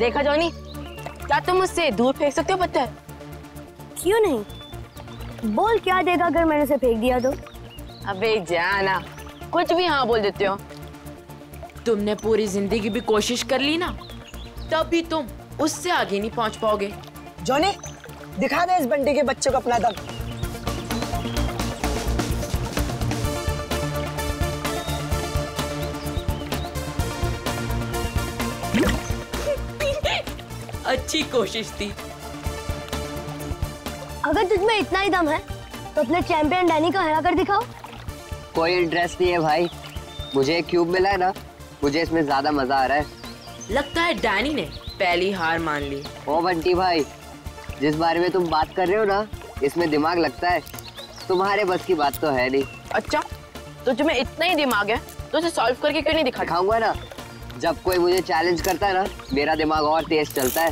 देखा जॉनी, क्या तुम मुझसे दूर फेंक सकते हो पत्थर? क्यों नहीं, बोल क्या देगा अगर मैंने उसे फेंक दिया तो? अबे जाना, कुछ भी हाँ बोल देते हो। तुमने पूरी जिंदगी भी कोशिश कर ली ना, तब भी तुम उससे आगे नहीं पहुंच पाओगे। जॉनी, दिखा दे इस बंटी के बच्चे को अपना दम। अच्छी कोशिश थी। अगर तुझमें इतना ही दम है तो अपने चैंपियन डैनी को हरा कर दिखाओ। कोई इंटरेस्ट नहीं है भाई, मुझे एक क्यूब मिला है ना, मुझे इसमें ज्यादा मजा आ रहा है। लगता है डैनी ने पहली हार मान ली। ओ बंटी भाई, जिस बारे में तुम बात कर रहे हो ना, इसमें दिमाग लगता है, तुम्हारे बस की बात तो है नहीं। अच्छा, तो तुम्हें इतना ही दिमाग है तो उसे सॉल्व करके क्यों नहीं दिखाऊंगा ना, जब कोई मुझे चैलेंज करता है ना, मेरा दिमाग और तेज चलता है।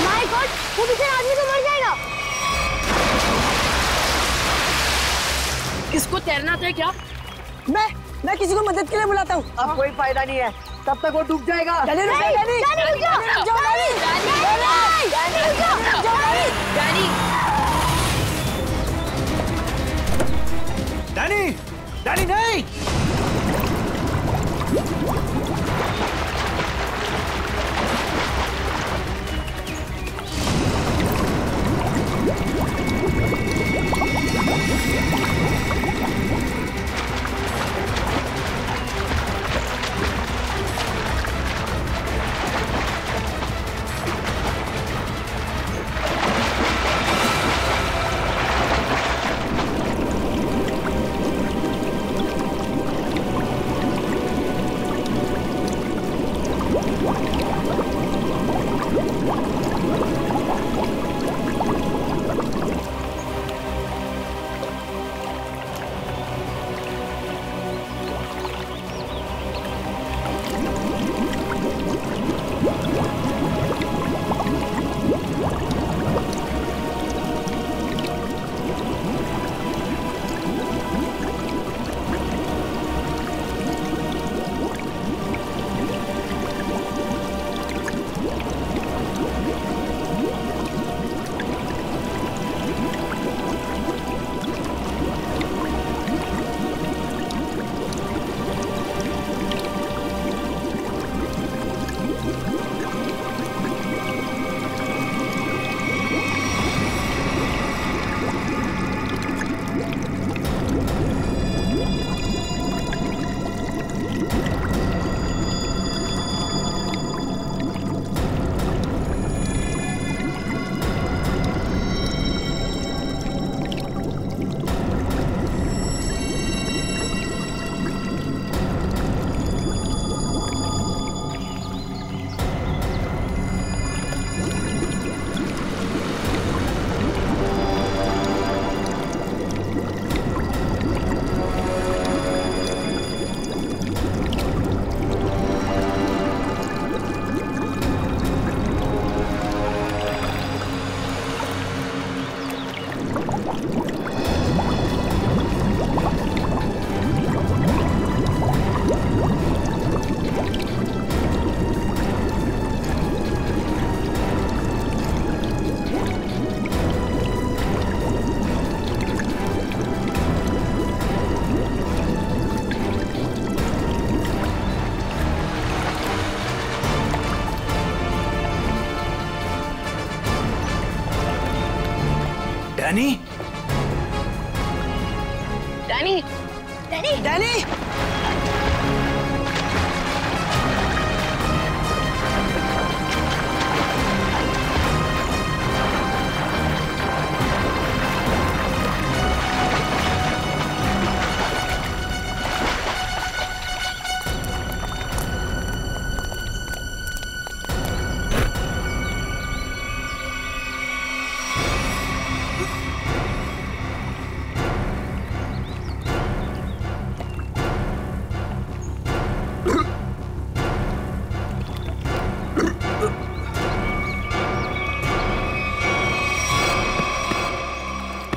माय गॉड, वो बेचारा आदमी तो मर जाएगा। किसको तैरना आता है क्या? मैं किसी को मदद के लिए बुलाता हूँ। अब कोई फायदा नहीं है, तब तक वो डूब जाएगा। डैनी, नहीं।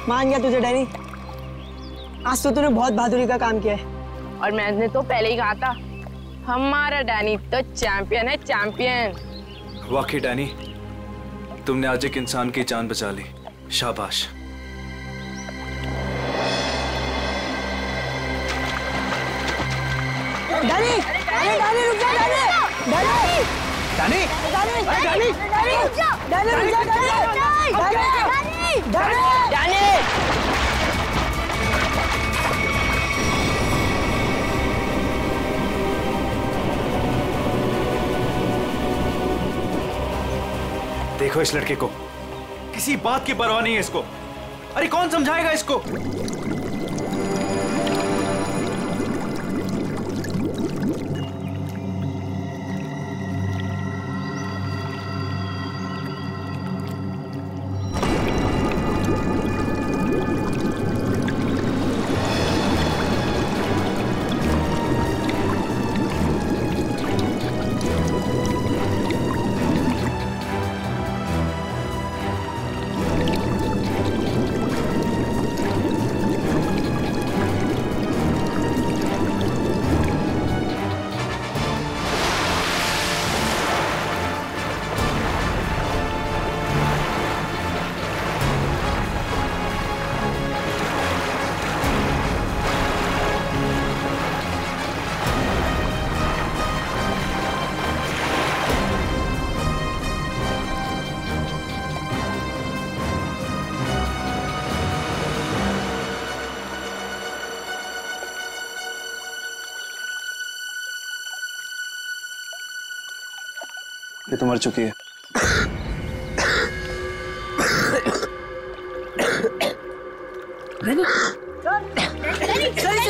मान गया तुझे डैनी, आज तो तूने बहुत बहादुरी का काम किया है। और मैंने तो पहले ही कहा था, हमारा डैनी तो चैंपियन है, चैंपियन। वाकई डैनी, तुमने आज एक इंसान की जान बचा ली, शाबाश। डैनी, डैनी रुक जा, Danny, Danny, Danny, Danny, Danny, Danny रुक जा, डैनी रुक जा, डैनी, डैनी, डैनी, डैनी! देखो इस लड़के को, किसी बात की परवाह नहीं है इसको। अरे कौन समझाएगा इसको? ये तो मर चुकी है।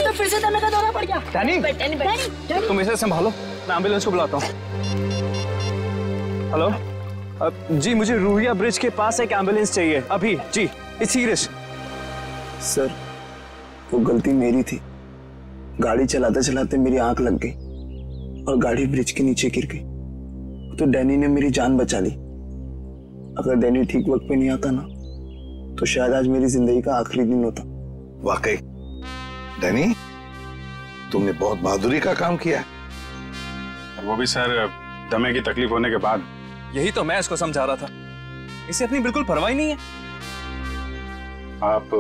तो फिर से दमे का दौरा पड़ गया। डैनी, तुम इसे संभालो, मैं एम्बुलेंस को बुलाता हूँ। हेलो, जी मुझे रूहिया ब्रिज के पास एक एम्बुलेंस चाहिए अभी। जी, इट्स सीरियस। सर, वो गलती मेरी थी। गाड़ी चलाते चलाते मेरी आंख लग गई और गाड़ी ब्रिज के नीचे गिर गई। तो डैनी ने मेरी जान बचा ली। अगर डैनी ठीक वक्त पे नहीं आता ना, तो शायद आज मेरी जिंदगी का आखिरी दिन होता। वाकई डैनी, तुमने बहुत बहादुरी का काम किया है। वो भी सर, दमे की तकलीफ होने के बाद। यही तो मैं इसको समझा रहा था, इसे अपनी बिल्कुल परवाह ही नहीं है। आप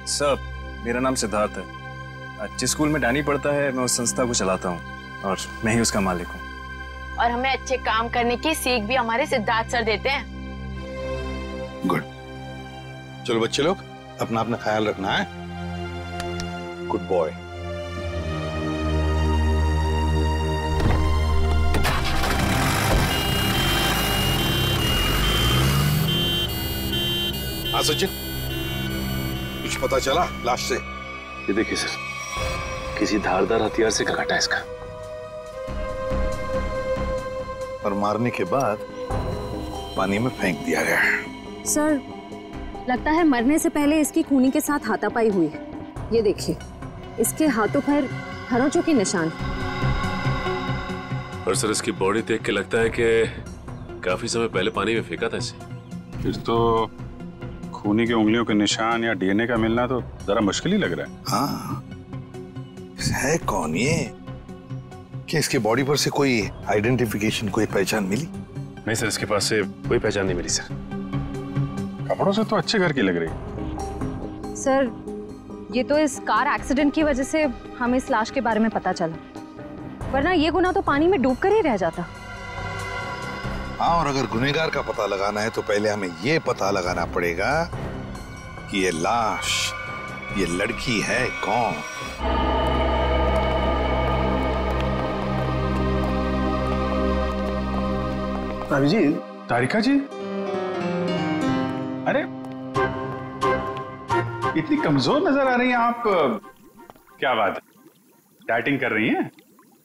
सर, मेरा नाम सिद्धार्थ है। जिस स्कूल में डैनी पढ़ता है, मैं उस संस्था को चलाता हूँ और मैं ही उसका मालिक हूँ। और हमें अच्छे काम करने की सीख भी हमारे सिद्धार्थ सर देते हैं। गुड। चलो बच्चे लोग, अपना अपना ख्याल रखना है। Good boy. हाँ सचिन, कुछ पता चला लाश से? ये देखिए सर, किसी धारदार हथियार से काटा इसका। और मारने के बाद पानी में फेंक दिया गया। सर, लगता है मरने से पहले इसकी खूनी के साथ हाथापाई हुई है। ये देखिए, इसके हाथों पर खरोंचों के निशान। और सर, इसकी बॉडी देख के लगता है कि काफी समय पहले पानी में फेंका था इसे। फिर तो खूनी की उंगलियों के निशान या डीएनए का मिलना तो जरा मुश्किल ही लग रहा है। हाँ, है कौन ये? क्या इसके बॉडी पर से कोई आइडेंटिफिकेशन, कोई पहचान मिली? नहीं सर, इसके पास से कोई पहचान नहीं मिली सर। कपड़ों से तो अच्छे घर की लग रही। सर, ये तो इस कार एक्सीडेंट की वजह से हमें इस लाश के बारे में पता चला, वरना ये गुनाह तो पानी में डूबकर ही रह जाता। हाँ, और अगर गुनहगार का पता लगाना है तो पहले हमें ये पता लगाना पड़ेगा कि ये लाश, ये लड़की है कौन। भाभी जी। तारिका जी, अरे इतनी कमजोर नजर आ रही हैं आप। क्या बात है, डाइटिंग कर रही हैं?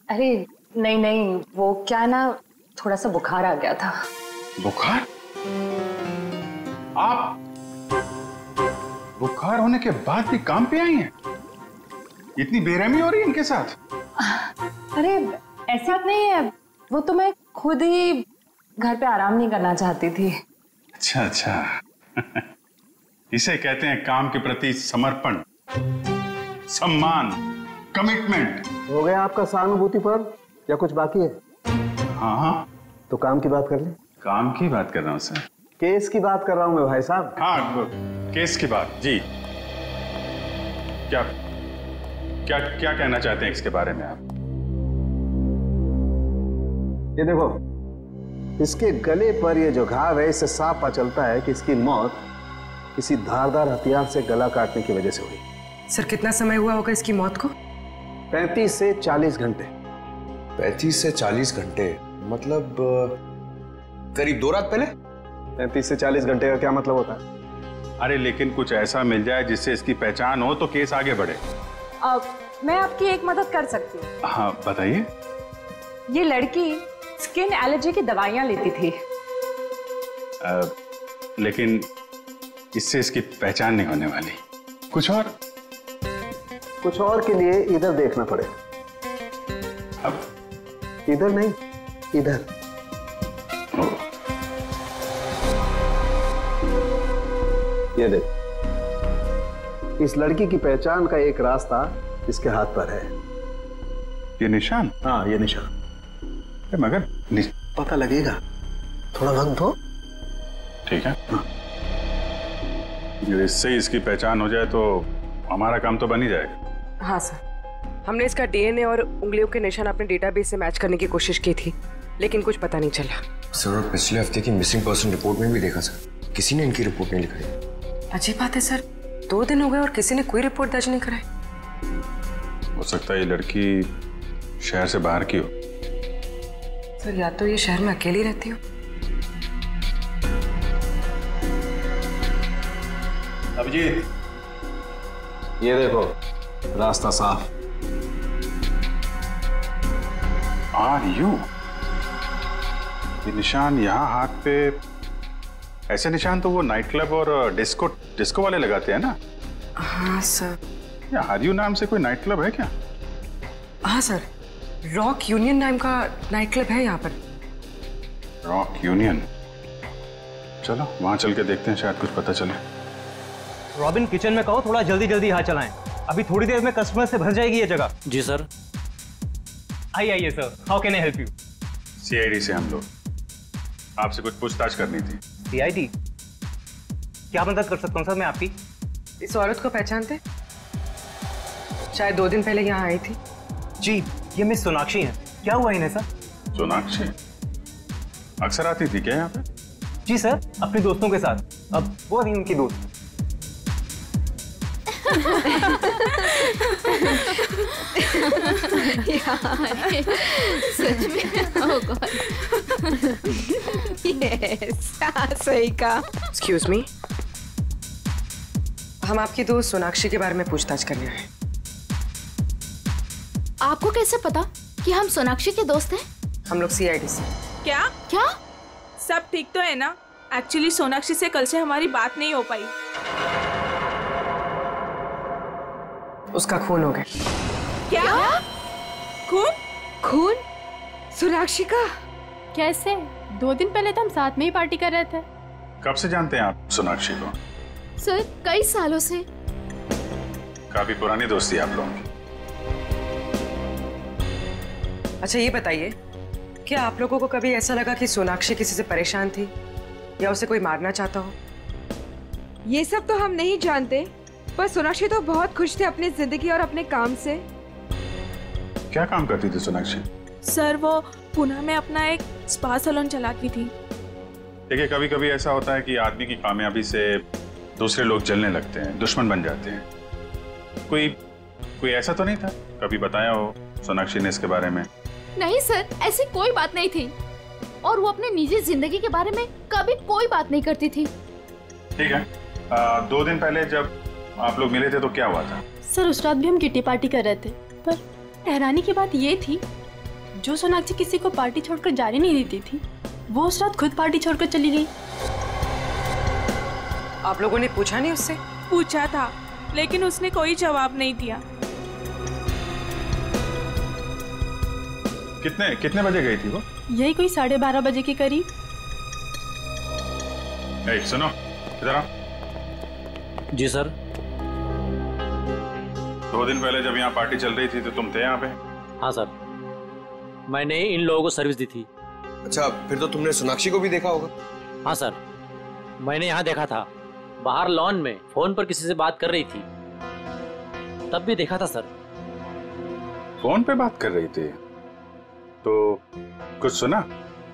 अरे नहीं नहीं, वो क्या ना, थोड़ा सा बुखार आ गया था। बुखार? आप बुखार होने के बाद भी काम पे आई हैं? इतनी बेरहमी हो रही है इनके साथ? अरे ऐसी बात नहीं है, वो तो मैं खुद ही घर पे आराम नहीं करना चाहती थी। अच्छा अच्छा। इसे कहते हैं काम के प्रति समर्पण, सम्मान, कमिटमेंट। हो गया आपका सहानुभूति पर या कुछ बाकी है? हाँ हाँ, तो काम की बात कर ले। काम की बात कर रहा हूँ सर। केस की बात कर रहा हूँ मैं भाई साहब। हाँ, केस की बात जी। क्या क्या क्या कहना चाहते हैं इसके बारे में आप? ये देखो, इसके गले पर ये जो घाव है, इससे साफ पता चलता है कि इसकी मौत किसी धारदार हथियार से गला काटने की वजह से हुई। सर कितना समय हुआ होगा इसकी मौत को? 35 से 40 घंटे। 35 से 40 घंटे मतलब करीब 2 रात पहले। 35 से 40 घंटे का क्या मतलब होता है? अरे लेकिन कुछ ऐसा मिल जाए जिससे इसकी पहचान हो तो केस आगे बढ़े। मैं आपकी एक मदद कर सकती हूँ। हाँ बताइए। ये लड़की स्किन एलर्जी की दवाइयाँ लेती थी। लेकिन इससे इसकी पहचान नहीं होने वाली। कुछ और के लिए इधर देखना पड़ेगा। अब इधर नहीं, इधर। ये देख, इस लड़की की पहचान का एक रास्ता इसके हाथ पर है। ये निशान? हाँ, ये निशान। मगर पता लगेगा, थोड़ा वक्त दो। ठीक है। हाँ। इससे इसकी पहचान हो जाए तो हमारा काम तो बन ही जाएगा। हाँ सर, हमने इसका डीएनए और उंगलियों के निशान अपने डेटाबेस से मैच करने की कोशिश की थी, लेकिन कुछ पता नहीं चला। सर, और पिछले हफ्ते की मिसिंग पर्सन रिपोर्ट में भी देखा सर, किसी ने इनकी रिपोर्ट नहीं लिखाई। अजीब बात है सर, 2 दिन हो गए और किसी ने कोई रिपोर्ट दर्ज नहीं कराई। हो सकता है ये लड़की शहर से बाहर की हो। सर, या तो ये शहर में अकेली रहती हो। अभिजीत, ये देखो, रास्ता साफ। Are you? ये निशान यहाँ हाथ पे, ऐसे निशान तो वो नाइट क्लब और डिस्को वाले लगाते हैं ना? हाँ सर। क्या आर यू नाम से कोई नाइट क्लब है क्या? हाँ सर, रॉक यूनियन नाम का नाइट क्लब है यहाँ पर। Rock union? चलो वहां चल के देखते हैं, शायद कुछ पता चले। रॉबिन, किचन में कहो थोड़ा जल्दी जल्दी यहाँ चलाएं। अभी थोड़ी देर में कस्टमर से भर जाएगी ये जगह। जी सर। आइए sir, how can I help you? CID से हम लोग, आपसे कुछ पूछताछ करनी थी। सीआईडी? क्या मदद कर सकता हूँ सर मैं आपकी? इस औरत को पहचानते? शायद 2 दिन पहले यहाँ आई थी। जी, ये मिस सोनाक्षी हैं। क्या हुआ इन्हें सर? सोनाक्षी अक्सर आती थी क्या यहाँ पे? जी सर, अपने दोस्तों के साथ। अब वो रही उनकी दोस्त। सच में? ओह गॉड। यस, सही कहा। एक्सक्यूज मी, हम आपकी दोस्त सोनाक्षी के बारे में पूछताछ कर रहे हैं। आपको कैसे पता कि हम सोनाक्षी के दोस्त हैं? हम लोग सीआईडी से। क्या? सब ठीक तो है ना? एक्चुअली सोनाक्षी से कल से हमारी बात नहीं हो पाई। उसका खून हो गया। क्या? खून? खून? सोनाक्षी का? कैसे? 2 दिन पहले तो हम साथ में ही पार्टी कर रहे थे। कब से जानते हैं आप सोनाक्षी को? सर, कई सालों से। काफी पुरानी दोस्ती है आप लोगों की। अच्छा ये बताइए, क्या आप लोगों को कभी ऐसा लगा कि सोनाक्षी किसी से परेशान थी या उसे कोई मारना चाहता हो? ये सब तो हम नहीं जानते, पर सोनाक्षी तो बहुत खुश थे अपनी जिंदगी और अपने काम से। क्या काम करती थी सोनाक्षी? सर, वो पुणे में अपना एक स्पा सैलून चलाती थी। देखिए, कभी कभी ऐसा होता है कि आदमी की कामयाबी से दूसरे लोग जलने लगते हैं, दुश्मन बन जाते हैं। कोई ऐसा तो नहीं था? कभी बताया हो सोनाक्षी ने इसके बारे में? नहीं सर, ऐसी कोई बात नहीं थी, और वो अपने निजी जिंदगी के बारे में कभी कोई बात नहीं करती थी। ठीक है। 2 दिन पहले जब आप लोग मिले थे तो क्या हुआ था? सर, उस रात भी हम किटी पार्टी कर रहे थे, पर हैरानी की बात ये थी, जो सोनाक्षी किसी को पार्टी छोड़कर जाने नहीं देती थी, वो उस रात खुद पार्टी छोड़कर चली गई। आप लोगों ने पूछा नहीं उससे? पूछा था, लेकिन उसने कोई जवाब नहीं दिया। कितने बजे गई थी वो? यही कोई 12:30 बजे के करीब। सुनो, इधर आओ। जी सर। 2 दिन पहले जब यहाँ पार्टी चल रही थी तो तुम थे यहाँ पे? हाँ सर, मैंने इन लोगों को सर्विस दी थी। अच्छा, फिर तो तुमने सोनाक्षी को भी देखा होगा? हाँ सर, मैंने यहाँ देखा था, बाहर लॉन में फोन पर किसी से बात कर रही थी, तब भी देखा था सर। फोन पे बात कर रही थी? तो कुछ सुना?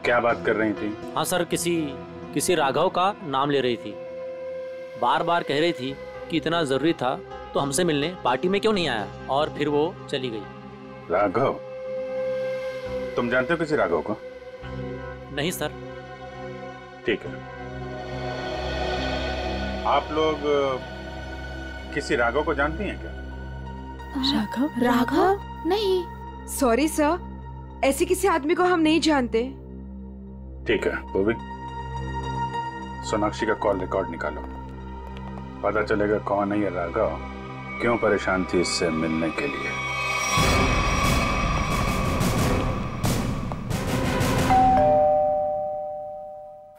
क्या बात कर रही थी? हाँ सर, किसी राघव का नाम ले रही थी। बार बार कह रही थी कि इतना जरूरी था तो हमसे मिलने पार्टी में क्यों नहीं आया, और फिर वो चली गई। राघव? तुम जानते हो किसी राघव को? नहीं सर। ठीक है, आप लोग किसी राघव को जानती हैं क्या? राघव? राघव? नहीं। सॉरी सर, ऐसे किसी आदमी को हम नहीं जानते। ठीक है, वो भी सोनाक्षी का कॉल रिकॉर्ड निकालो, पता चलेगा कौन है ये राघव, क्यों परेशान थी इससे मिलने के लिए।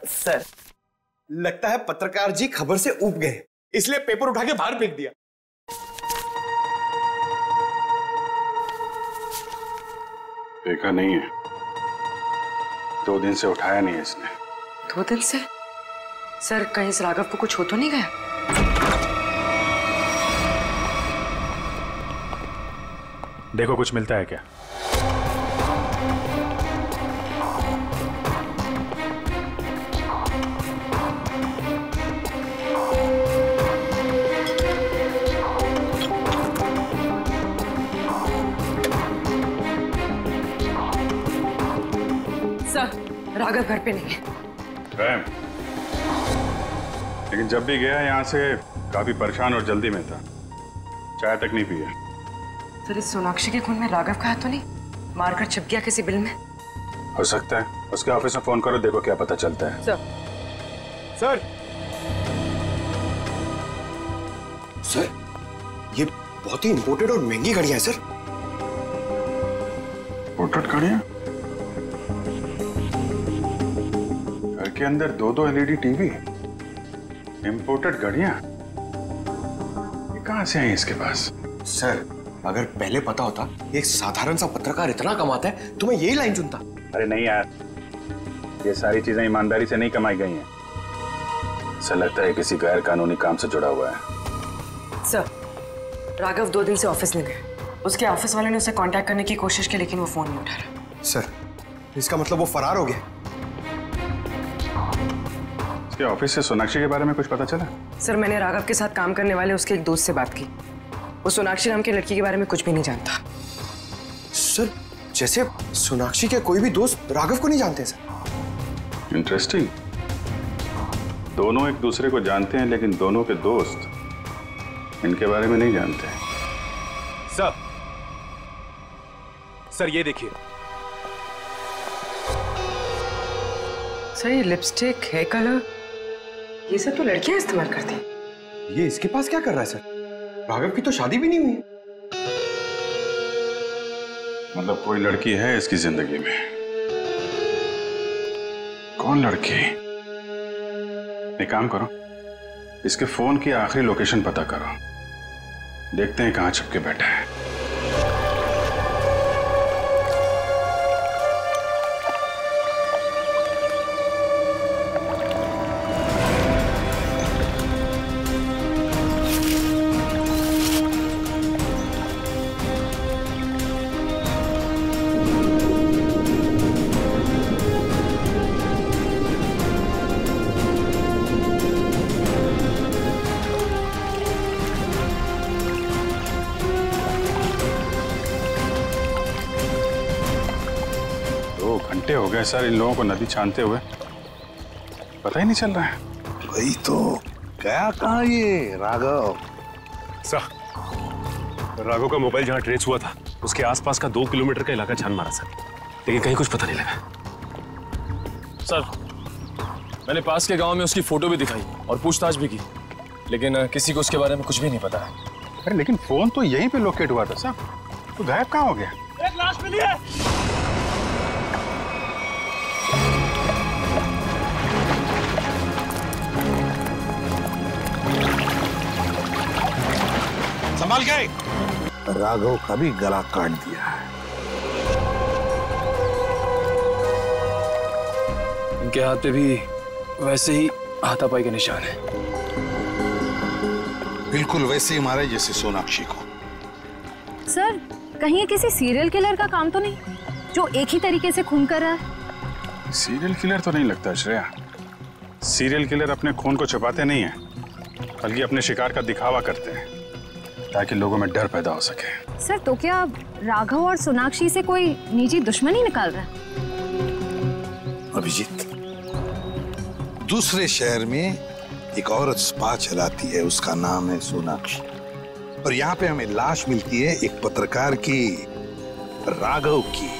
सर, लगता है पत्रकार जी खबर से ऊब गए, इसलिए पेपर उठा के बाहर फेंक दिया। देखा नहीं है, 2 दिन से उठाया नहीं है इसने। 2 दिन से? सर, कहीं इस राघव को कुछ हो तो नहीं गया? देखो कुछ मिलता है क्या? सर, राघव घर पे नहीं है। लेकिन जब भी गया यहाँ से काफी परेशान और जल्दी में था, चाय तक नहीं पिया। सर, इस सोनाक्षी के खून में राघव का हाथ तो नहीं? मारकर छिप गया किसी बिल में? हो सकता है, उसके ऑफिस में फोन करो, देखो क्या पता चलता है। सर, सर, ये बहुत ही इंपोर्टेड और महंगी घड़ियां हैं सर। इंपोर्टेड घड़ियां? घर के अंदर 2-2 LED टीवी, इंपोर्टेड घड़ियां, ये कहां से आई इसके पास? सर, अगर पहले पता होता एक साधारण सा पत्रकार इतना कमाता है तो मैं यही लाइन चुनता। अरे नहीं यार, ये सारी चीजें ईमानदारी से नहीं कमाई गई हैं। ऐसा लगता है किसी गैर कानूनी काम से जुड़ा हुआ है। सर, राघव 2 दिन से ऑफिस नहीं गए। उसके ऑफिस वाले ने उसे कांटेक्ट करने की कोशिश की, लेकिन वो फोन नहीं उठा रहा। सर, इसका मतलब वो फरार हो गया? उसके ऑफिस से सोनाक्षी के बारे में कुछ पता चला? सर, मैंने राघव के साथ काम करने वाले उसके एक दोस्त से बात की। वो सोनाक्षी नाम की लड़की के बारे में कुछ भी नहीं जानता। सर, जैसे सोनाक्षी के कोई भी दोस्त राघव को नहीं जानते सर। इंटरेस्टिंग। दोनों एक दूसरे को जानते हैं, लेकिन दोनों के दोस्त इनके बारे में नहीं जानते। सर, ये देखिए। सर, ये लिपस्टिक, हेयर कलर, ये सब तो लड़कियां इस्तेमाल करती हैं। ये इसके पास क्या कर रहा है सर? राघव की तो शादी भी नहीं हुई। मतलब कोई लड़की है इसकी जिंदगी में? कौन लड़की? एक काम करो, इसके फोन की आखिरी लोकेशन पता करो, देखते हैं कहां छुप के बैठा है। घंटे हो गए सर इन लोगों को नदी छानते हुए, पता ही नहीं चल रहा है। वही तो, गया कहाँ ये राघव? सर, राघव का मोबाइल जहाँ ट्रेस हुआ था उसके आसपास का 2 किलोमीटर का इलाका छान मारा सर, लेकिन कहीं कुछ पता नहीं लगा। सर, मैंने पास के गांव में उसकी फोटो भी दिखाई और पूछताछ भी की, लेकिन किसी को उसके बारे में कुछ भी नहीं पता है। अरे लेकिन फोन तो यहीं पे लोकेट हुआ था सर, तो गायब कहाँ हो गया? एक लाश मिली है। संभाल के। राघव का भी गला काट दिया है। इनके हाथ पे भी वैसे ही हाथापाई के निशान है। बिल्कुल वैसे ही मारे जैसे सोनाक्षी को। सर, कहीं ये किसी सीरियल किलर का काम तो नहीं, जो एक ही तरीके से खून कर रहा है? सीरियल किलर तो नहीं लगता श्रेया। सीरियल किलर अपने खून को छुपाते नहीं हैं, बल्कि अपने शिकार का दिखावा करते हैं ताकि लोगों में डर पैदा हो सके। सर, तो क्या राघव और सोनाक्षी से कोई निजी दुश्मनी निकाल रहा है? अभिजीत, दूसरे शहर में एक औरत स्पा चलाती है, उसका नाम है सोनाक्षी, और यहाँ पे हमें लाश मिलती है एक पत्रकार की, राघव की।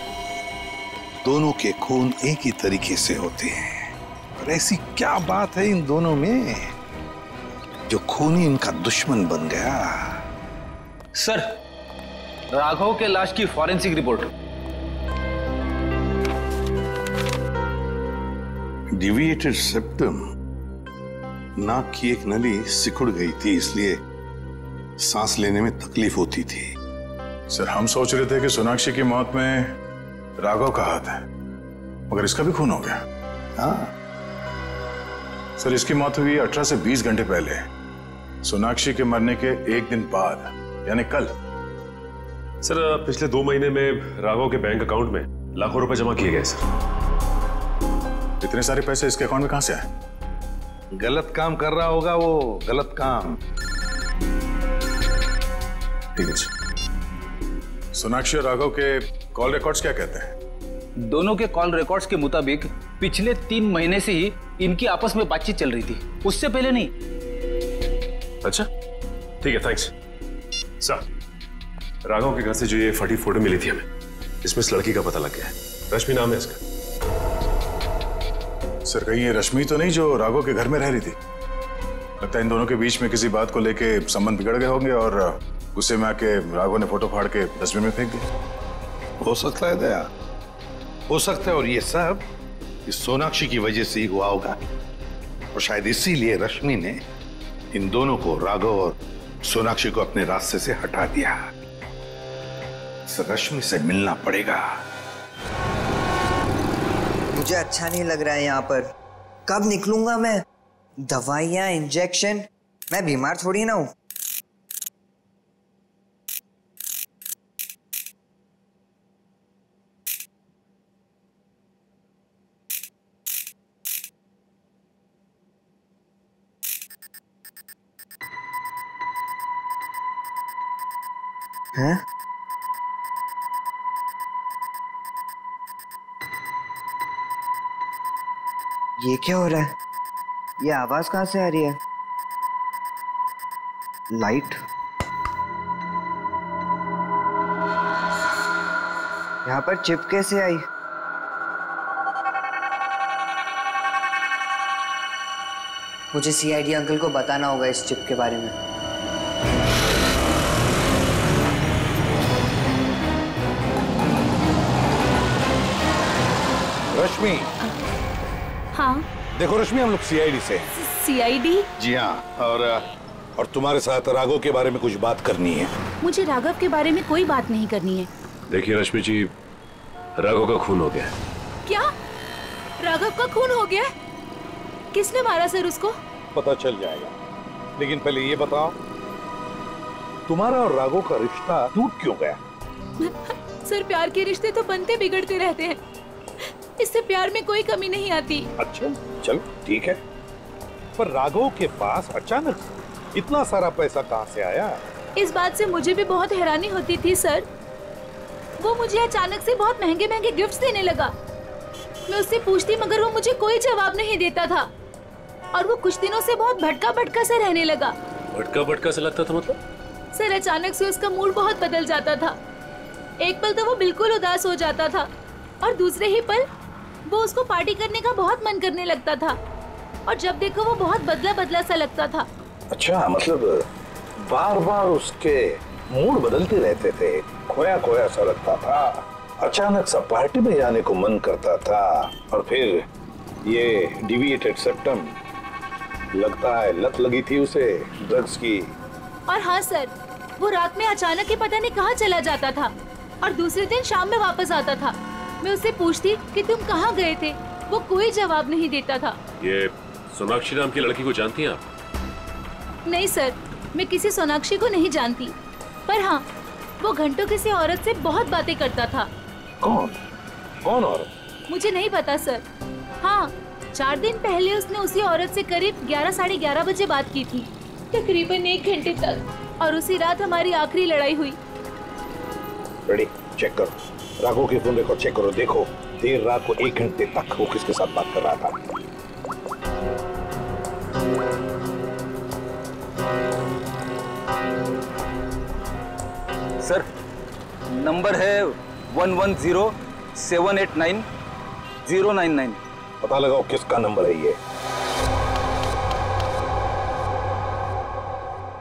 दोनों के खून एक ही तरीके से होते हैं, और ऐसी क्या बात है इन दोनों में जो खून ही इनका दुश्मन बन गया? सर, राघव के लाश की फॉरेंसिक रिपोर्ट। डिविएटेड सेप्टम, नाक की एक नली सिकुड़ गई थी, इसलिए सांस लेने में तकलीफ होती थी। सर, हम सोच रहे थे कि सोनाक्षी की मौत में राघव का हाथ है, मगर इसका भी खून हो गया। हाँ सर, इसकी मौत हुई 18 से 20 घंटे पहले, सोनाक्षी के मरने के एक दिन बाद, यानी कल। सर, पिछले 2 महीने में राघव के बैंक अकाउंट में लाखों रुपए जमा किए गए सर। इतने सारे पैसे इसके अकाउंट में कहां से आए? गलत काम कर रहा होगा वो, गलत काम। ठीक है। सोनाक्षी और राघव के कॉल रिकॉर्ड्स क्या कहते हैं? दोनों के कॉल रिकॉर्ड्स के मुताबिक पिछले 3 महीने से ही इनकी आपस में बातचीत चल रही थी, उससे पहले नहीं। अच्छा, ठीक है, थैंक्स। सर, राघव के घर से जो ये फटी फोटो मिली थी हमें, इसमें इस लड़की का पता लग गया है। रश्मि नाम है इसका। सर, कहीं ये रश्मि तो नहीं जो राघव के घर में रह रही थी? लगता है इन दोनों के बीच में किसी बात को लेके संबंध बिगड़ गए होंगे और गुस्से में आके राघव ने फोटो फाड़ के डस्टबिन में फेंक दिया। हो सकता है दया, हो सकता है। और ये सब इस सोनाक्षी की वजह से ही हुआ होगा, और शायद इसीलिए रश्मि ने इन दोनों को, राघव और सोनाक्षी को, अपने रास्ते से हटा दिया। इस रश्मि से मिलना पड़ेगा। मुझे अच्छा नहीं लग रहा है यहाँ पर। कब निकलूंगा मैं? दवाइयाँ, इंजेक्शन, मैं बीमार थोड़ी ना हूँ। हैं? ये क्या हो रहा है? ये आवाज कहाँ से आ रही है? लाइट? यहाँ पर चिप कैसे आई? मुझे सीआईडी अंकल को बताना होगा इस चिप के बारे में। रश्मि। हाँ। देखो रश्मि, हम लोग सीआईडी से हैं। सीआईडी? जी हाँ, और तुम्हारे साथ राघव के बारे में कुछ बात करनी है। मुझे राघव के बारे में कोई बात नहीं करनी है। देखिए रश्मि जी, राघव का खून हो गया। क्या? राघव का खून हो गया? किसने मारा सर उसको? पता चल जाएगा, लेकिन पहले ये बताओ, तुम्हारा और राघव का रिश्ता टूट क्यों गया? सर, प्यार के रिश्ते तो बनते बिगड़ते रहते हैं, इससे प्यार में कोई कमी नहीं आती। अच्छा, चलो ठीक है, पर राघव के पास अचानक इतना सारा पैसा कहाँ से आया? इस बात से मुझे भी बहुत हैरानी होती थी सर। वो मुझे अचानक से बहुत महंगे महंगे गिफ्ट्स देने लगा। मैं उससे पूछती मगर वो मुझे कोई जवाब नहीं देता था, और वो कुछ दिनों से बहुत भटका भटका से रहने लगा। भटका भटका से लगता था मतलब? सर, अचानक से उसका मूड बहुत बदल जाता था। एक पल तो वो बिल्कुल उदास हो जाता था, और दूसरे ही पल वो उसको पार्टी करने का बहुत मन करने लगता था, और जब देखो वो बहुत बदला बदला सा लगता था। अच्छा, मतलब बार बार उसके मूड बदलते रहते थे, खोया खोया सा लगता था, अचानक सा पार्टी में जाने को मन करता था, और फिर ये डिविएटेड सेप्टम, लगता है लत लगी थी उसे ड्रग्स की। और हाँ सर, वो रात में अचानक ही पता नहीं कहाँ चला जाता था और दूसरे दिन शाम में वापस आता था। मैं उससे पूछती कि तुम कहाँ गए थे, वो कोई जवाब नहीं देता था। ये सोनाक्षी नाम की लड़की को जानती हैं आप? नहीं सर, मैं किसी सोनाक्षी को नहीं जानती, पर हाँ वो घंटों किसी औरत से बहुत बातें करता था। कौन औरत? मुझे नहीं पता सर। हाँ, 4 दिन पहले उसने उसी औरत से करीब 11 साढ़े 11 बजे बात की थी, तकरीबन 1 घंटे तक, और उसी रात हमारी आखिरी लड़ाई हुई। रेडी, चेक करो, राघव के फोन रिकॉर्ड चेक करो, देखो देर रात को 1 घंटे तक वो किसके साथ बात कर रहा था। सर, नंबर है 110789 पता लगाओ किसका नंबर है ये।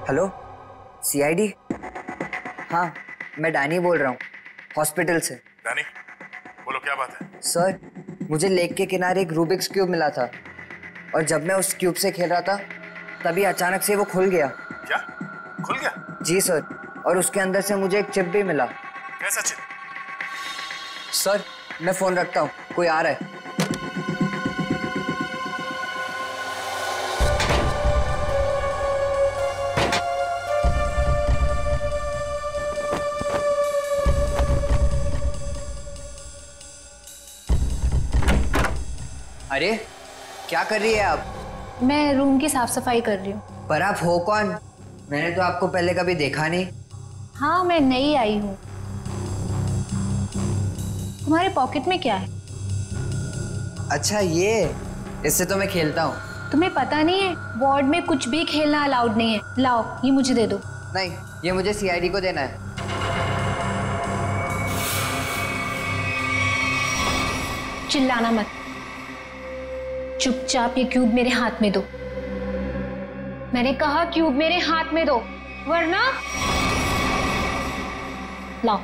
Hello, CID? हाँ, मैं डैनी बोल रहा हूँ, हॉस्पिटल से। डैनी, बोलो क्या बात है? सर, मुझे लेक के किनारे एक रूबिक्स क्यूब मिला था और जब मैं उस क्यूब से खेल रहा था तभी अचानक से वो खुल गया। क्या? खुल गया? जी सर, और उसके अंदर से मुझे एक चिप भी मिला। कैसा चिप? सर, मैं फोन रखता हूँ, कोई आ रहा है। अरे, क्या कर रही है आप? मैं रूम की साफ सफाई कर रही हूँ। पर आप हो कौन? मैंने तो आपको पहले कभी देखा नहीं। हाँ, मैं नई आई हूँ। तुम्हारे पॉकेट में क्या है? अच्छा, ये इससे तो मैं खेलता हूँ। तुम्हें पता नहीं है, वार्ड में कुछ भी खेलना अलाउड नहीं है। लाओ, ये मुझे दे दो। नहीं, ये मुझे सीआईडी को देना है। चिल्लाना मत, चुपचाप ये क्यूब मेरे हाथ में दो। मैंने कहा क्यूब मेरे हाथ में दो, वरना लाओ।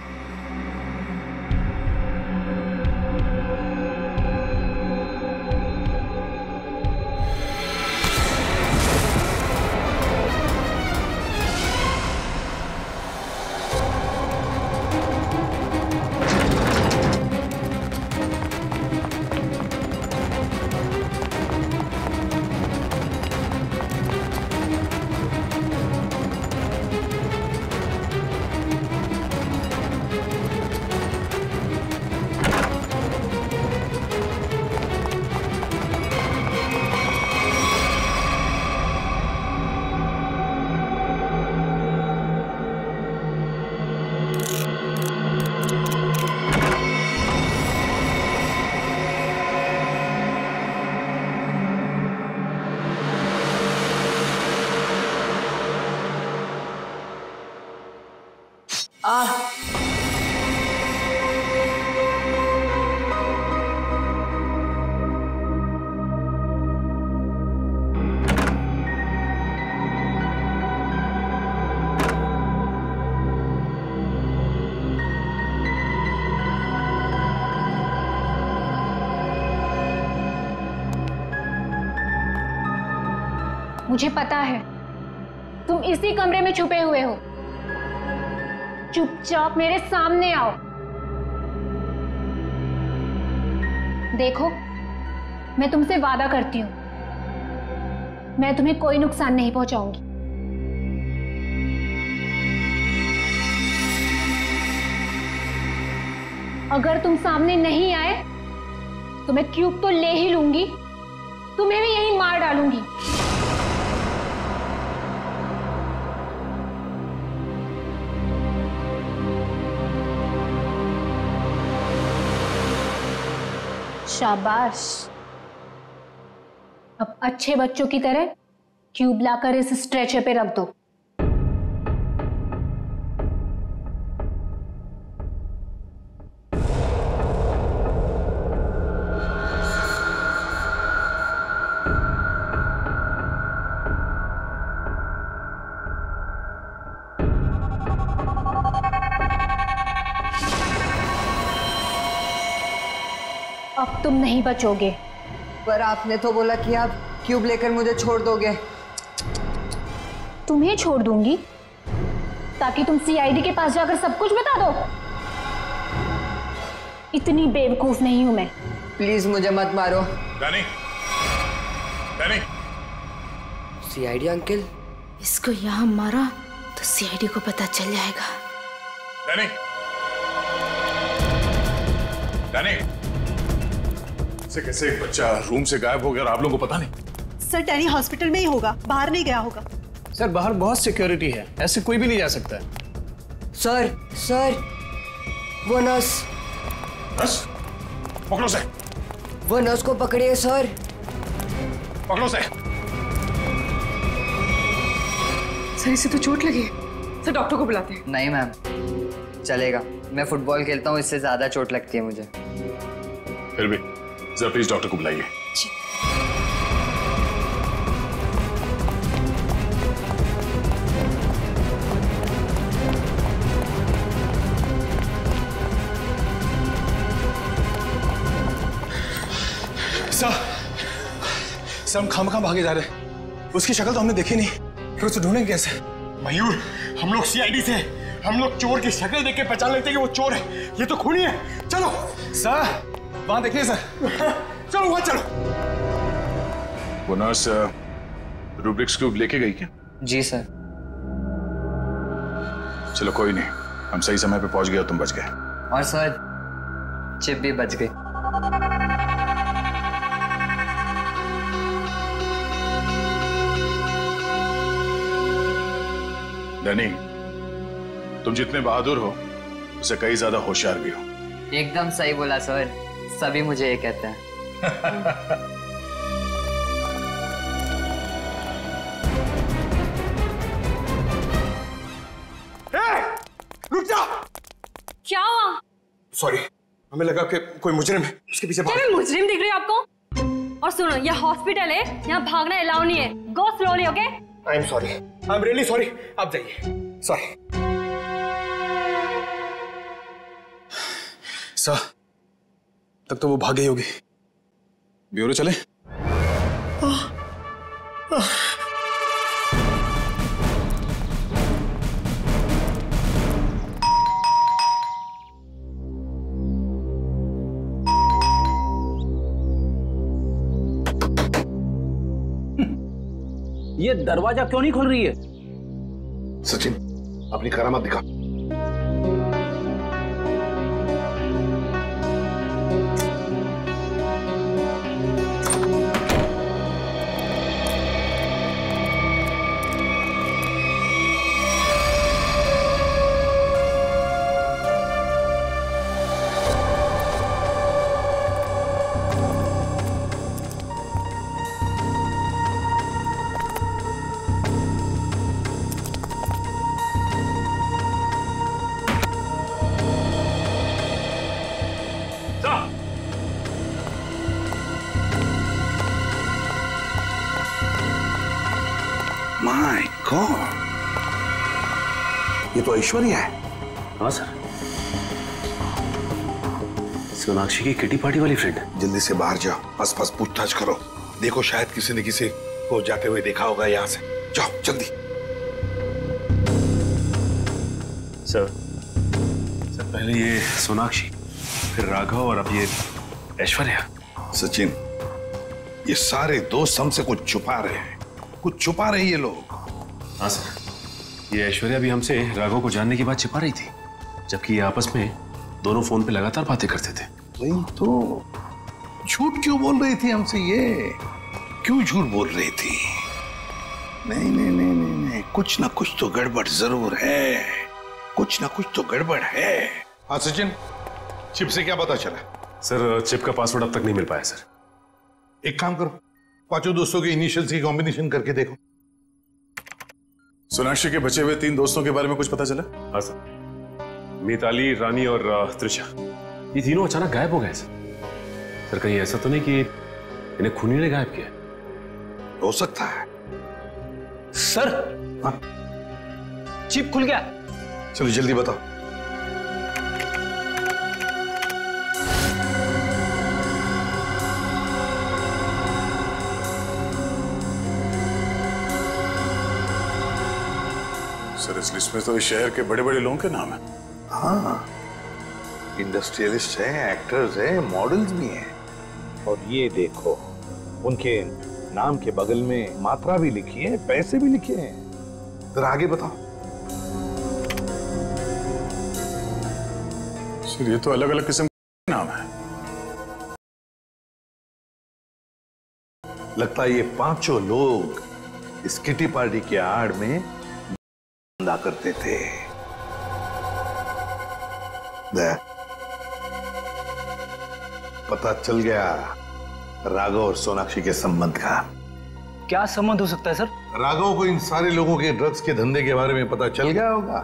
मुझे पता है तुम इसी कमरे में छुपे हुए हो। चुपचाप मेरे सामने आओ। देखो, मैं तुमसे वादा करती हूं, मैं तुम्हें कोई नुकसान नहीं पहुंचाऊंगी। अगर तुम सामने नहीं आए तो मैं क्यूब तो ले ही लूंगी, तुम्हें भी यहीं मार डालूंगी। शाबाश, अब अच्छे बच्चों की तरह क्यूब लाकर इस स्ट्रेचर पे रख दो। अब तुम नहीं बचोगे। पर आपने तो बोला कि आप क्यूब लेकर मुझे छोड़ दोगे। तुम्हें छोड़ दूंगी ताकि तुम सीआईडी के पास जाकर सब कुछ बता दो? इतनी बेवकूफ नहीं हूं मैं। प्लीज मुझे मत मारो। Danny, Danny. सीआईडी अंकल, इसको यहाँ मारा तो सीआईडी को पता चल जाएगा। डैनी, डैनी, से कैसे एक बच्चा रूम से गायब हो गया और आप लोगों को पता नहीं? सर डैनी हॉस्पिटल में ही होगा, बाहर नहीं गया होगा। सर बाहर बहुत सिक्योरिटी है, ऐसे कोई भी नहीं जा सकता है। सर वो नर्स पकड़ो से। वो नर्स को पकड़िए सर। पकड़ो से। सर इसे तो चोट लगी है, सर डॉक्टर को बुलाते हैं। नहीं मैम, चलेगा, मैं फुटबॉल खेलता हूँ, इससे ज्यादा चोट लगती है मुझे। फिर भी जरा प्लीज डॉक्टर को बुलाइए। सर हम खामखा भागे जा रहे हैं, उसकी शक्ल तो हमने देखी नहीं, फिर उसे ढूंढेंगे कैसे? मयूर, हम लोग सीआईडी से, हम लोग चोर की शक्ल देख के पहचान लेते हैं कि वो चोर है, ये तो खूनी है। चलो सर, वहां देखिए सर, चलो वहां चलो। वो नर्स रूब्रिक्स क्यूब लेके गई क्या? जी सर। चलो कोई नहीं, हम सही समय पे पहुंच गए और तुम बच गए। और सर चिप भी बच गई। डैनी, तुम जितने बहादुर हो उससे कई ज्यादा होशियार भी हो। एकदम सही बोला सर, सभी मुझे ये कहते हैं। रुक जा। क्या हुआ? सॉरी, हमें लगा कि कोई मुजरिम है, उसके पीछे भाग। मुजरिम दिख रही है आपको? और सुनो, ये हॉस्पिटल है, यहाँ भागना अलाउ नहीं है। गो slowly, okay? I am sorry, I am really sorry. आप जाइए। सॉरी सर, तब तो वो भाग गई होगी। ब्यूरो चले? ये दरवाजा क्यों नहीं खोल रही है? सचिन, अपनी करामात दिखा। माय गॉड, ये तो ऐश्वर्या है। हाँ सर, सोनाक्षी की किटी पार्टी वाली फ्रेंड। जल्दी से बाहर जाओ, आसपास पूछताछ करो, देखो शायद किसी ने किसी को जाते हुए देखा होगा यहाँ से। जाओ जल्दी। सर पहले ये सोनाक्षी, फिर राघव और अब ये ऐश्वर्या। सचिन, ये सारे दोस्त हमसे कुछ छुपा रहे हैं, कुछ छुपा रहे ये लोग। हाँ सर, ये ऐश्वर्या भी हमसे राघव को जानने की बात छिपा रही थी, जबकि ये आपस में दोनों फोन पे लगातार बातें करते थे। वही तो, झूठ क्यों बोल रही थी हमसे? ये क्यों झूठ बोल रही थी? नहीं नहीं नहीं नहीं नहीं, कुछ ना कुछ तो गड़बड़ जरूर है, कुछ ना कुछ तो गड़बड़ है। हाँ सचिन, चिप से क्या पता चला? सर चिप का पासवर्ड अब तक नहीं मिल पाया सर। एक काम करो, पांचों दोस्तों के इनिशियल्स की कॉम्बिनेशन करके देखो। सोनाक्षी के बचे हुए 3 दोस्तों के बारे में कुछ पता चला? हाँ सर, मिताली, रानी और त्रिशा, ये तीनों अचानक गायब हो गए सर। कहीं ऐसा तो नहीं कि इन्हें खूनी ने गायब किया? हो सकता है सर। हाँ? चिप खुल गया। चलो जल्दी बताओ। सर इस लिस्ट में तो इस शहर के बड़े बड़े लोगों के नाम है। हाँ, इंडस्ट्रियलिस्ट हैं, एक्टर्स हैं, मॉडल्स भी हैं। और ये देखो, उनके नाम के बगल में मात्रा भी लिखी है, पैसे भी लिखे हैं। जरा आगे बताओ। सर ये तो अलग अलग किस्म के नाम है। लगता है ये पांचों लोग इस किटी पार्टी के आड़ में धंधा करते थे। पता चल गया राघव और सोनाक्षी के संबंध का। क्या संबंध हो सकता है सर? राघव को इन सारे लोगों के ड्रग्स के धंधे के बारे में पता चल गया होगा।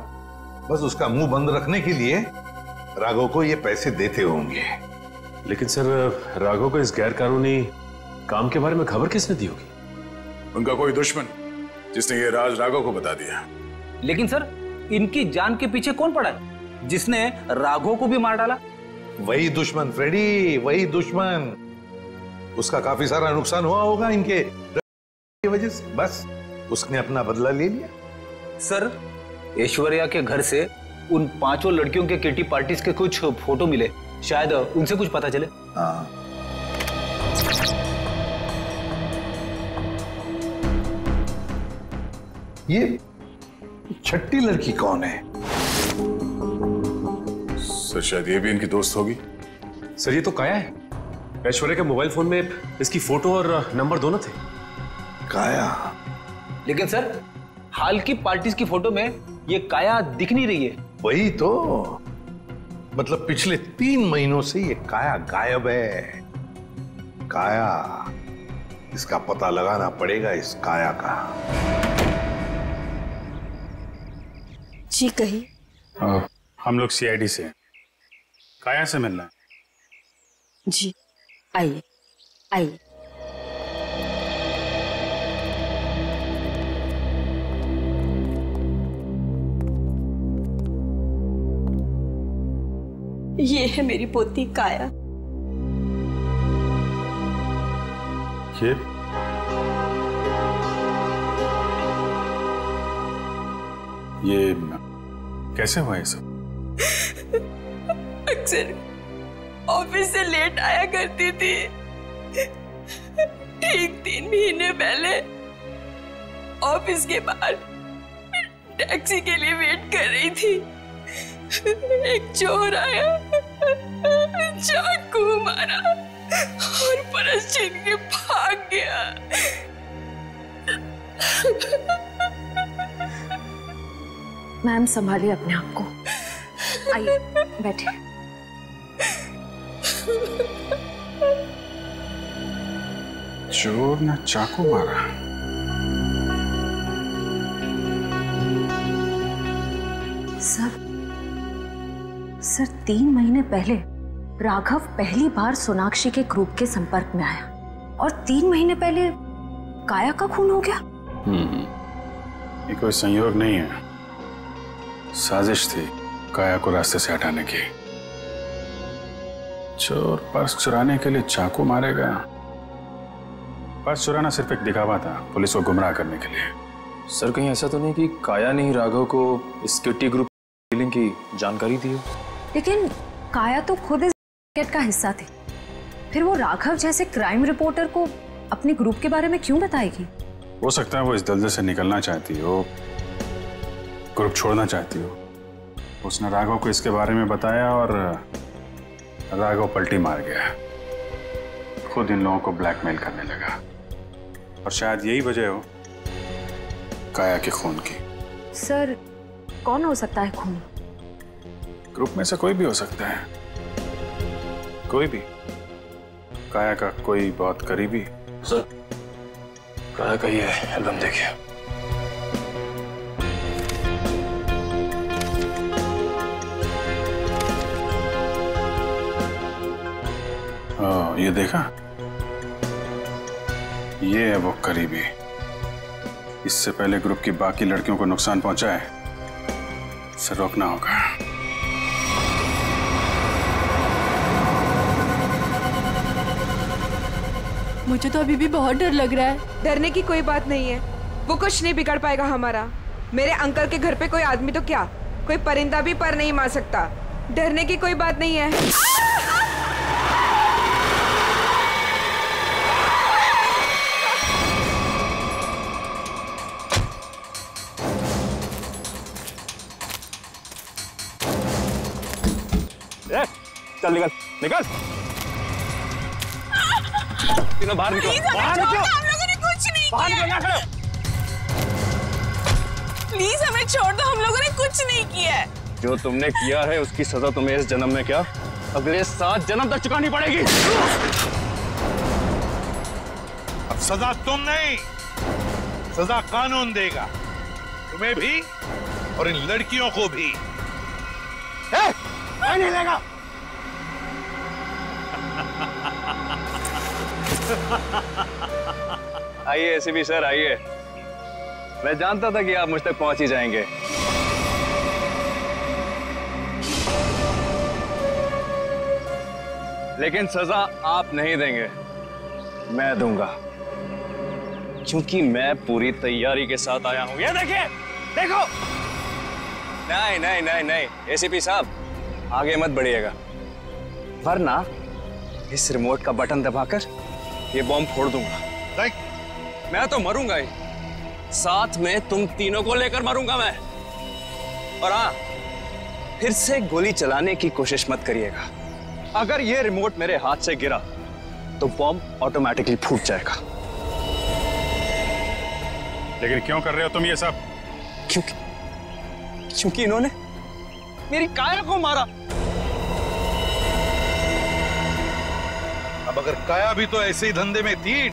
बस उसका मुंह बंद रखने के लिए राघव को ये पैसे देते होंगे। लेकिन सर राघव को इस गैर कानूनी काम के बारे में खबर किसने दी होगी? उनका कोई दुश्मन जिसने ये राज राघव को बता दिया। लेकिन सर इनकी जान के पीछे कौन पड़ा है जिसने राघव को भी मार डाला? वही दुश्मन फ्रेडी, वही दुश्मन। उसका काफी सारा नुकसान हुआ होगा इनके की वजह से, बस उसने अपना बदला ले लिया। सर ऐश्वर्या के घर से उन पांचों लड़कियों के किटी पार्टीज के कुछ फोटो मिले, शायद उनसे कुछ पता चले। हाँ। ये छठी लड़की कौन है? सर शायद ये भी इनकी दोस्त होगी। सर ये तो काया है। ऐश्वर्या के मोबाइल फोन में इसकी फोटो और नंबर दोनों थे। काया? लेकिन सर हाल की पार्टीज की फोटो में ये काया दिख नहीं रही है। वही तो, मतलब पिछले 3 महीनों से ये काया गायब है। काया, इसका पता लगाना पड़ेगा, इस काया का। जी कही। हम लोग सीआईडी से हैं। काया से मिलना है। जी आइए आइए। ये है मेरी पोती काया। ये कैसे हुआ ये सब? अक्सर ऑफिस से लेट आया करती थी। ठीक 3 महीने पहले ऑफिस के बाहर टैक्सी के लिए वेट कर रही थी। एक चोर आया, चाकू मारा और परस छीन के भाग गया। मैम संभालिए अपने आप को। आइए बैठिए। चोर ने चाकू मारा। सर 3 महीने पहले राघव पहली बार सोनाक्षी के ग्रुप के संपर्क में आया और 3 महीने पहले काया का खून हो गया। ये कोई संयोग नहीं है, साजिश थी काया को रास्ते से हटाने की। चोर पर्स चुराने के लिए चाकू मारेगा। पर्स चुराना सिर्फ एक दिखावा था, पुलिस को गुमराह करने के लिए। सर कहीं ऐसा तो नहीं कि काया ने ही राघव को इस किटी ग्रुप डीलिंग की जानकारी दी हो? लेकिन काया तो खुद इस रैकेट का हिस्सा थी, फिर वो राघव जैसे क्राइम रिपोर्टर को अपने ग्रुप के बारे में क्यों बताएगी? हो सकता है वो इस दलदल से निकलना चाहती हो, ग्रुप छोड़ना चाहती हो। उसने राघव को इसके बारे में बताया और राघव पलटी मार गया, खुद इन लोगों को ब्लैकमेल करने लगा। और शायद यही वजह हो काया के खून की। सर कौन हो सकता है खून? ग्रुप में से कोई भी हो सकता है, कोई भी। काया का कोई बहुत करीबी। सर काया का ये एल्बम देखिए। ये देखा, ये है वो करीबी। इससे पहले ग्रुप की बाकी लड़कियों को नुकसान पहुंचाए, इसे रोकना होगा। मुझे तो अभी भी बहुत डर लग रहा है। डरने की कोई बात नहीं है, वो कुछ नहीं बिगाड़ पाएगा हमारा। मेरे अंकल के घर पे कोई आदमी तो क्या, कोई परिंदा भी पर नहीं मार सकता। डरने की कोई बात नहीं है। चल निकल निकल, तीनों बाहर निकलो, बाहर निकलो। हम लोगों ने कुछ नहीं बाहर किया। निकलो, ना खड़ो। प्लीज हमें छोड़ दो, हम लोगों ने कुछ नहीं किया है। जो तुमने किया है उसकी सजा तुम्हें इस जन्म में क्या, अगले 7 जन्म तक चुकानी पड़ेगी। अब सजा तुम नहीं, सजा कानून देगा, तुम्हें भी और इन लड़कियों को भी। नहीं लेगा। आइए एसीपी सर, आइए। मैं जानता था कि आप मुझ तक पहुंच ही जाएंगे। लेकिन सजा आप नहीं देंगे, मैं दूंगा, क्योंकि मैं पूरी तैयारी के साथ आया हूं। ये देखिए, देखो। नहीं नहीं नहीं नहीं एसीपी साहब, आगे मत बढ़िएगा, वरना इस रिमोट का बटन दबाकर ये बॉम्ब फोड़ दूंगा। मैं तो मरूंगा ही, साथ में तुम तीनों को लेकर मरूंगा मैं। और हाँ, फिर से गोली चलाने की कोशिश मत करिएगा। अगर ये रिमोट मेरे हाथ से गिरा तो बॉम्ब ऑटोमेटिकली फूट जाएगा। लेकिन क्यों कर रहे हो तुम ये सब? क्योंकि इन्होंने मेरी काया को मारा। अब अगर काया भी तो ऐसे ही धंधे में थी,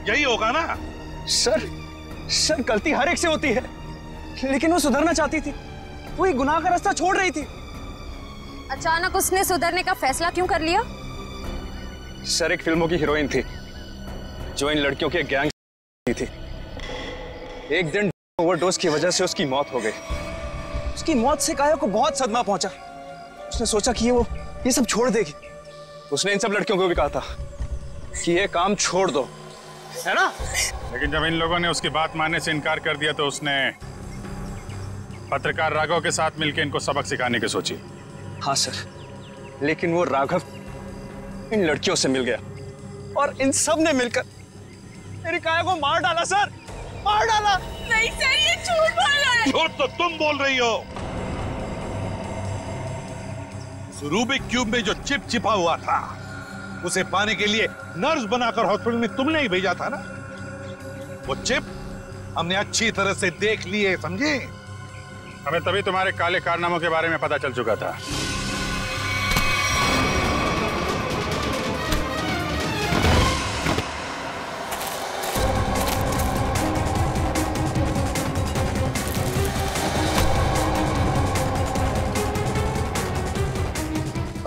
यही होगा ना? सर गलती हर एक से होती है, लेकिन वो सुधरना चाहती थी, वो एक गुनाह का रास्ता छोड़ रही थी। अचानक उसने सुधरने का फैसला क्यों कर लिया? सर एक फिल्मों की हीरोइन थी जो इन लड़कियों के गैंग थी। एक दिन ओवरडोज की वजह से उसकी मौत हो गई। उसकी मौत से काया को बहुत सदमा पहुंचा। उसने सोचा कि वो ये सब छोड़ देगी। उसने इन सब लड़कियों को भी कहा था कि ये काम छोड़ दो, है ना? लेकिन जब इन लोगों ने उसकी बात मानने से इनकार कर दिया तो उसने पत्रकार राघव के साथ मिलकर इनको सबक सिखाने की सोची। हाँ सर, लेकिन वो राघव इन लड़कियों से मिल गया और इन सब ने मिलकर मेरी काया को मार डाला। सर मार डाला। नहीं सर, ये झूठ बोल रहा है। झूठ तो तुम बोल रही हो। रूबिक क्यूब में जो चिप छिपा हुआ था, उसे पाने के लिए नर्स बनाकर हॉस्पिटल में तुमने ही भेजा था ना? वो चिप हमने अच्छी तरह से देख लिए, समझे? हमें तभी तुम्हारे काले कारनामों के बारे में पता चल चुका था।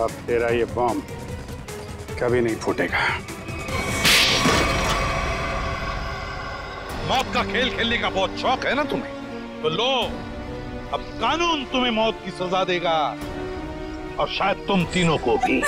अब तेरा ये बॉम्ब कभी नहीं फूटेगा। मौत का खेल खेलने का बहुत शौक है ना तुम्हें? तो लो, अब कानून तुम्हें मौत की सजा देगा, और शायद तुम तीनों को भी।